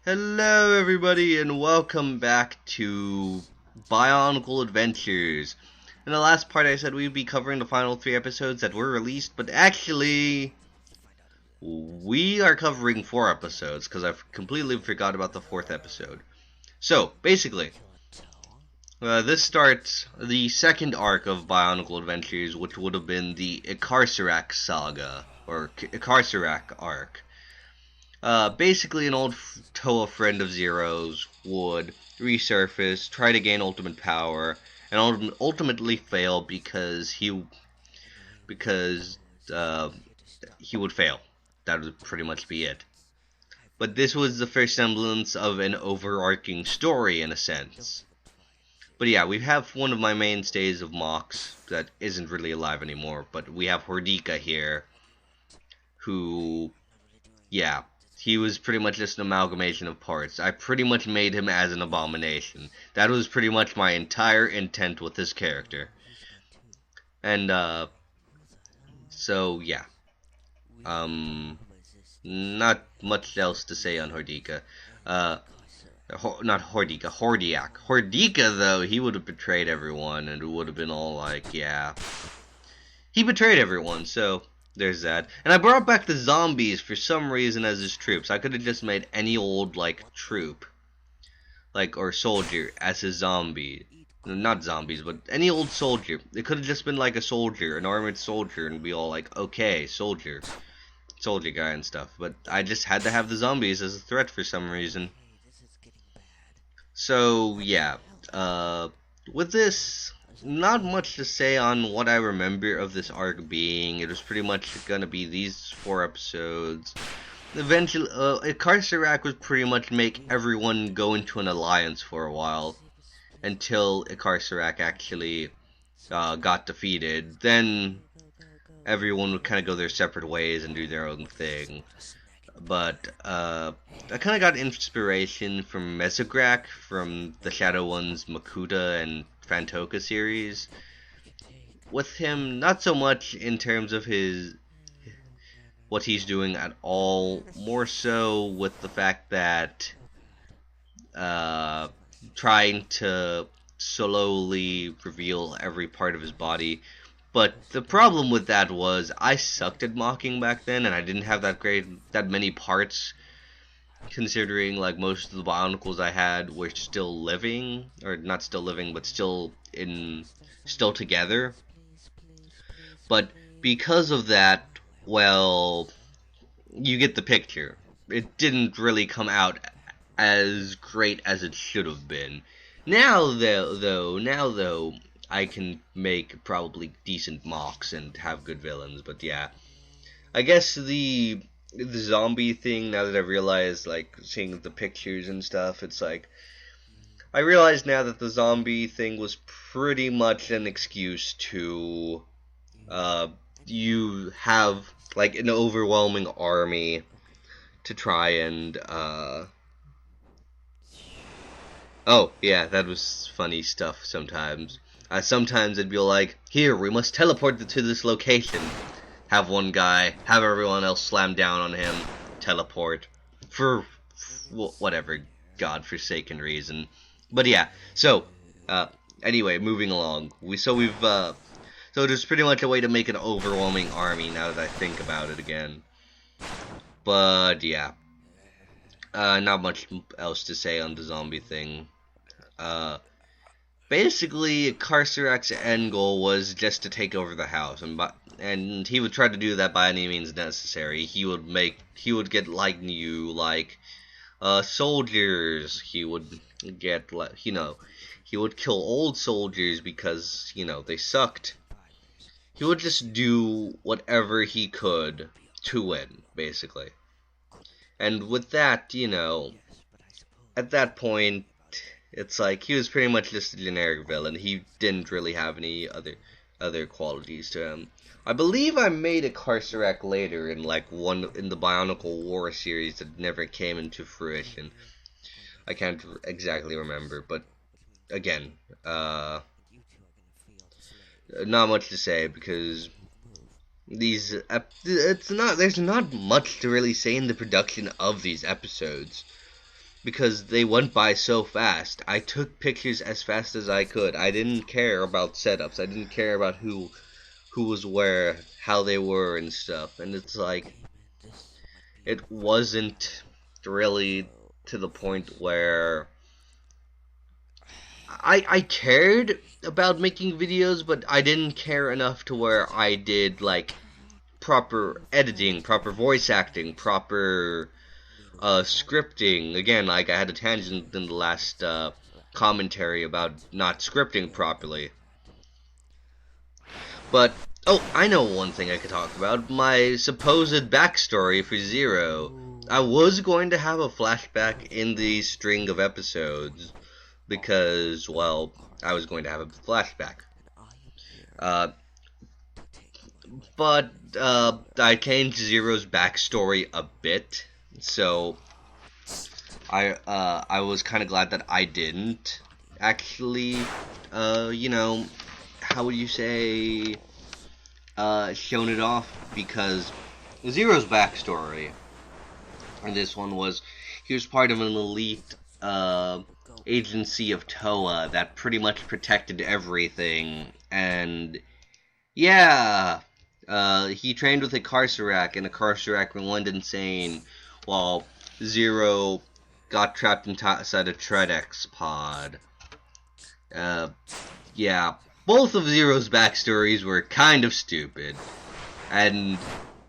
Hello everybody and welcome back to Bionicle Adventures. In the last part I said we'd be covering the final 3 episodes that were released, but actually we are covering 4 episodes because I've completely forgot about the 4th episode. So, basically, this starts the second arc of Bionicle Adventures, which would have been the Icarcerac saga, or Icarcerac arc. Basically, an old Toa friend of Zero's would resurface, try to gain ultimate power, and ultimately fail because he would fail. That would pretty much be it. But this was the first semblance of an overarching story, in a sense. But yeah, we have one of my mainstays of Mox that isn't really alive anymore, but we have Hordika here, who, yeah, he was pretty much just an amalgamation of parts. I pretty much made him as an abomination. That was pretty much my entire intent with this character. And, so, yeah. Not much else to say on Hordika. Not Hordika, Hordiak. Hordika, though, he would have betrayed everyone, and it would have been all like, yeah. He betrayed everyone, so there's that. And I brought back the zombies for some reason as his troops. I could have just made any old, troop. Or soldier as his zombie. Not zombies, but any old soldier. It could have just been like a soldier, an armored soldier, and be all like, okay, soldier guy and stuff. But I just had to have the zombies as a threat for some reason. So, yeah. With this, not much to say on what I remember of this arc being. It was pretty much gonna be these 4 episodes. Eventually, Icarcerac would pretty much make everyone go into an alliance for a while, until Icarcerac actually got defeated. Then everyone would kind of go their separate ways and do their own thing. But I kind of got inspiration from Mesograk from the Shadow One's Makuta and Fantoka series. With him, not so much in terms of what he's doing at all, more so with the fact that trying to slowly reveal every part of his body. But the problem with that was I sucked at mocking back then, and I didn't have that many parts, considering most of the Bionicles I had were still living, or not still living, but still together. But because of that, well, you get the picture. It didn't really come out as great as it should have been. Now though, I can make probably decent mocks and have good villains, but yeah. I guess the zombie thing, now that I realized, seeing the pictures and stuff, it's I realize now that the zombie thing was pretty much an excuse to, you have, an overwhelming army to try and, oh, yeah, that was funny stuff sometimes. Sometimes it'd be like, here, we must teleport to this location. Have one guy, have everyone else slam down on him, teleport. For whatever godforsaken reason. But yeah, so, anyway, moving along. So there's pretty much a way to make an overwhelming army now that I think about it again. But yeah. Not much else to say on the zombie thing. Basically, Carcerac's end goal was just to take over the house, and he would try to do that by any means necessary. He would get new soldiers. He would get he would kill old soldiers because they sucked. He would just do whatever he could to win, basically. And with that, at that point, it's he was pretty much just a generic villain. He didn't really have any other qualities to him. I believe I made a Carcerac later in in the Bionicle War series that never came into fruition. I can't exactly remember, but again, not much to say because there's not much to really say in the production of these episodes. because they went by so fast. I took pictures as fast as I could. I didn't care about setups. I didn't care about who was where, how they were and stuff. And it's like, it wasn't really to the point where I cared about making videos, but I didn't care enough to where I did like proper editing, proper voice acting, proper scripting. Again, like I had a tangent in the last commentary about not scripting properly. But, oh, I know one thing I could talk about. My supposed backstory for Zero. I was going to have a flashback in the string of episodes because, well, I was going to have a flashback. But I changed Zero's backstory a bit, so I was kind of glad that I didn't actually, you know, how would you say, shown it off, because Zero's backstory in this one was he was part of an elite agency of Toa that pretty much protected everything, and yeah, he trained with a Carcerac, and a Carcerac went insane while Zero got trapped inside a Treadex pod. Yeah, both of Zero's backstories were kind of stupid. And,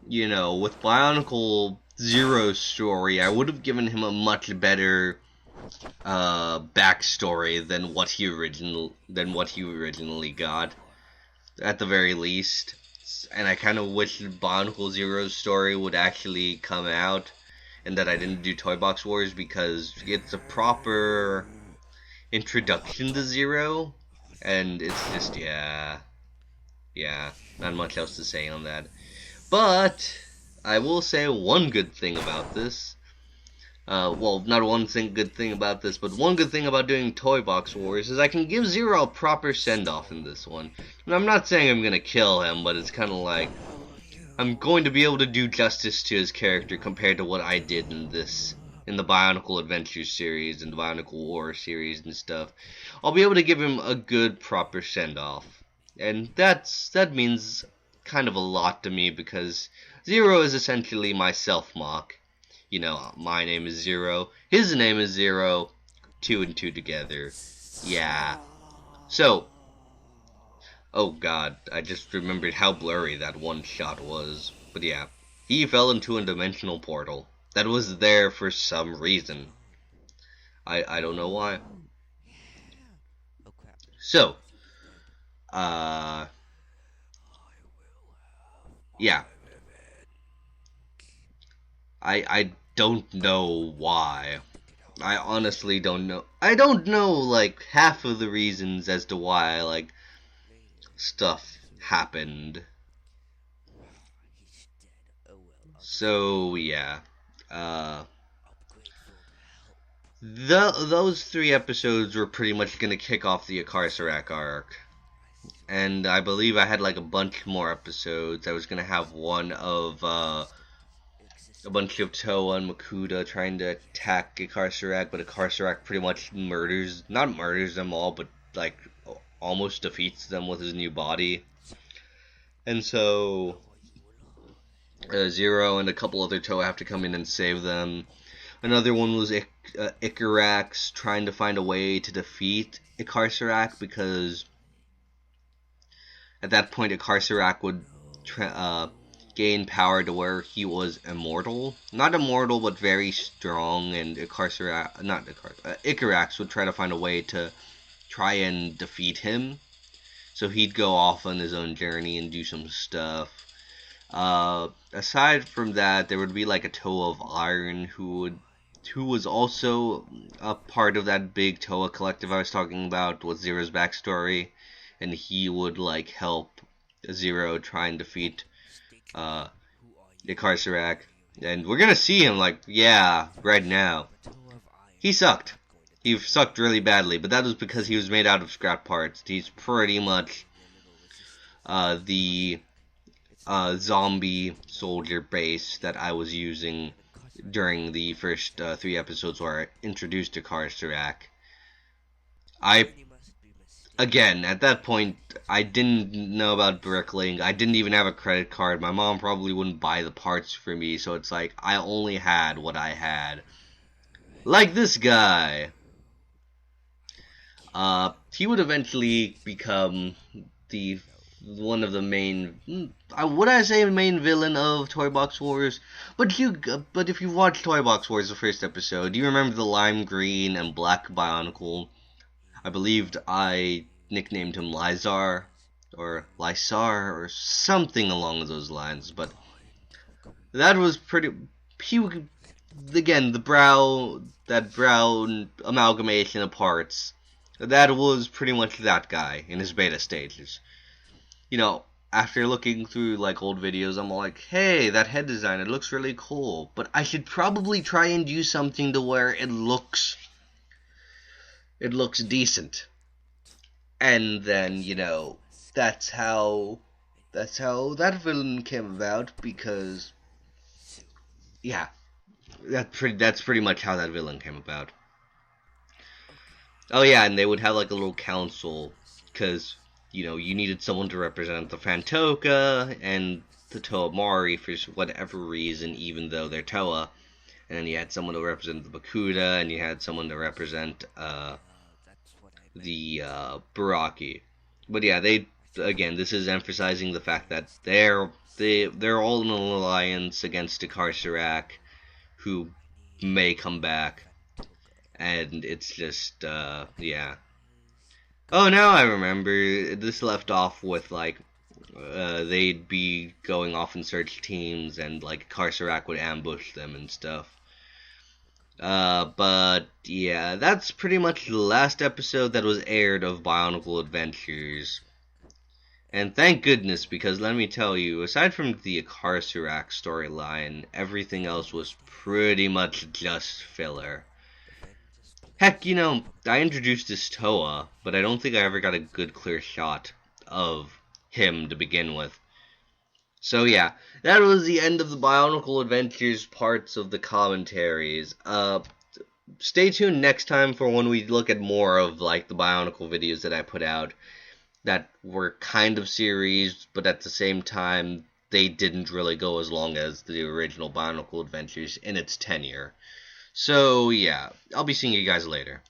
you know, with Bionicle Zero's story, I would have given him a much better backstory than what he originally got, at the very least. And I kind of wish Bionicle Zero's story would actually come out, and that I didn't do Toy Box Wars, because it's a proper introduction to Zero, and it's just, yeah, not much else to say on that. But I will say one good thing about this. Well, not one good thing about this, but one good thing about doing Toy Box Wars is I can give Zero a proper send-off in this one. And I'm not saying I'm gonna kill him, but it's kind of like I'm going to be able to do justice to his character compared to what I did in the Bionicle Adventures series and the Bionicle War series and stuff. I'll be able to give him a good, proper send-off. And that means kind of a lot to me, because Zero is essentially my self-mock. You know, my name is Zero, his name is Zero, 2 and 2 together. Yeah. So, oh god, I just remembered how blurry that one shot was. But yeah, he fell into a dimensional portal that was there for some reason. I don't know why. So, yeah. I don't know why. I honestly don't know. I don't know, like, half of the reasons as to why, like, stuff happened. So, yeah. Those 3 episodes were pretty much gonna kick off the Carcerac arc. And I believe I had, like, a bunch more episodes. I was gonna have one of, a bunch of Toa and Makuta trying to attack a Carcerac, but a Carcerac pretty much not murders them all, but like almost defeats them with his new body. And so Zero and a couple other Toa have to come in and save them. Another one was Icarax trying to find a way to defeat a Carcerac, because at that point a Carcerac would gain power to where he was immortal. Not immortal, but very strong, and Icarax would try to find a way to try and defeat him. So he'd go off on his own journey and do some stuff. Aside from that, there would be like a Toa of Iron who was also a part of that big Toa collective I was talking about with Zero's backstory, and he would like help Zero try and defeat the Carcerac. And we're gonna see him, like, yeah, right now. He sucked. He sucked really badly, but that was because he was made out of scrap parts. He's pretty much the zombie soldier base that I was using during the first 3 episodes where I introduced to Karsarak. I Again, at that point, I didn't know about bricklaying. I didn't even have a credit card. My mom probably wouldn't buy the parts for me, so it's like I only had what I had. Like this guy. He would eventually become the one of the main, would I say main villain of Toy Box Wars? But if you watched Toy Box Wars, the first episode, do you remember the lime green and black Bionicle? I believed I nicknamed him Lizar or Lysar or something along those lines, but that was pretty. He again that brown amalgamation of parts. That was pretty much that guy in his beta stages. After looking through like old videos, I'm like, hey, that head design, it looks really cool, but I should probably try and do something to where it looks decent. And then, that's how that villain came about, because yeah, that's pretty much how that villain came about. Oh yeah, and they would have like a little council, because you needed someone to represent the Fantoka and the Toa Mari for whatever reason, even though they're Toa. And then you had someone to represent the Bakuda, and you had someone to represent the Baraki. But yeah, this is emphasizing the fact that they're all in an alliance against the Karsarak, who may come back, and it's just yeah. Oh, now I remember. This left off with like they'd be going off in search teams, and like Karsarak would ambush them and stuff. But yeah, that's pretty much the last episode that was aired of Bionicle Adventures. And thank goodness, because let me tell you, aside from the Karsarak storyline, everything else was pretty much just filler. Heck, I introduced this Toa, but I don't think I ever got a good clear shot of him to begin with. So yeah, that was the end of the Bionicle Adventures parts of the commentaries. Stay tuned next time for when we look at more of like the Bionicle videos that I put out that were kind of series, but at the same time they didn't really go as long as the original Bionicle Adventures in its tenure. So yeah, I'll be seeing you guys later.